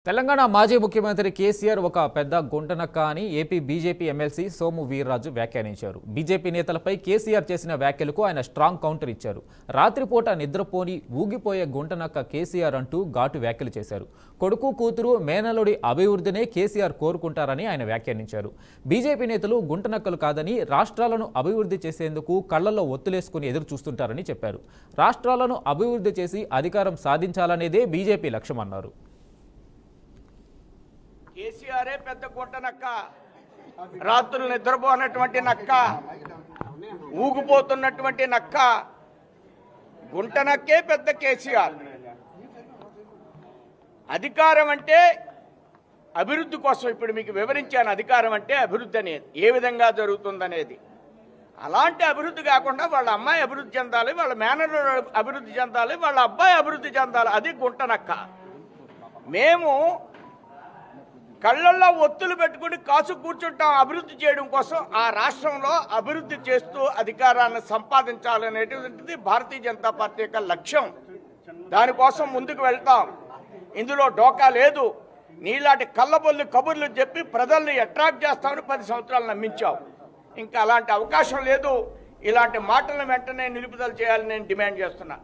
తెలంగాణ మాజీ ముఖ్యమంత్రి కేసీఆర్ ఒక పెద్ద గుంటనక్క అని AP BJP MLC Somu Veerraju వ్యాఖ్యానించారు. బీజేపీ నేతలపై కేసీఆర్ చేసిన వ్యాఖ్యలకు ఆయన స్ట్రాంగ్ కౌంటర్ ఇచ్చారు. రాత్రిపూట నిద్రపోని ఊగిపోయే గుంటనక్క కేసీఆర్ అంటూ ఘాటు వ్యాఖ్యలు చేశారు. కొడుకు కూతురు మేనలుడి అభివృద్ధినే కేసీఆర్ కోరుకుంటారని ఆయన వ్యాఖ్యానించారు. బీజేపీ నేతలు గుంటనక్కలు కాదని రాష్ట్రాలను అభివృద్ధి చేసేందుకు కళ్లలో ఒత్తులేసుకుని ఎదురు చూస్తుంటారని చెప్పారు. రాష్ట్రాలను అభివృద్ధి చేసి అధికారం సాధించాలనేదే బీజేపీ లక్ష్యమన్నారు. కేసీఆరే పెద్ద గుంట నక్క, రాత్రులు నిద్రపోనటువంటి నక్క, ఊగిపోతున్నటువంటి నక్క, గుంట నక్కే పెద్ద కేసీఆర్. అధికారం అంటే అభివృద్ధి కోసం ఇప్పుడు మీకు వివరించాను. అధికారం అంటే అభివృద్ధి అనేది ఏ విధంగా జరుగుతుందనేది. అలాంటి అభివృద్ధి కాకుండా వాళ్ళ అమ్మాయి అభివృద్ధి చెందాలి, వాళ్ళ మేనల్లుడు అభివృద్ధి చెందాలి, వాళ్ళ అబ్బాయి అభివృద్ధి చెందాలి. అది గుంట నక్క. మేము కళ్ళల్లో ఒత్తులు పెట్టుకుని కాసు కూర్చుంటాం అభివృద్ధి చేయడం కోసం. ఆ రాష్ట్రంలో అభివృద్ధి చేస్తూ అధికారాన్ని సంపాదించాలనేటువంటిది భారతీయ జనతా పార్టీ యొక్క లక్ష్యం. దానికోసం ముందుకు వెళ్తాం. ఇందులో డోకా లేదు. నీలాంటి కళ్ళబొల్లి కబుర్లు చెప్పి ప్రజల్ని అట్రాక్ట్ చేస్తామని 10 సంవత్సరాలు నమ్మించావు. ఇంకా అలాంటి అవకాశం లేదు. ఇలాంటి మాటలను వెంటనే నిలుపుదల చేయాలని నేను డిమాండ్ చేస్తున్నా.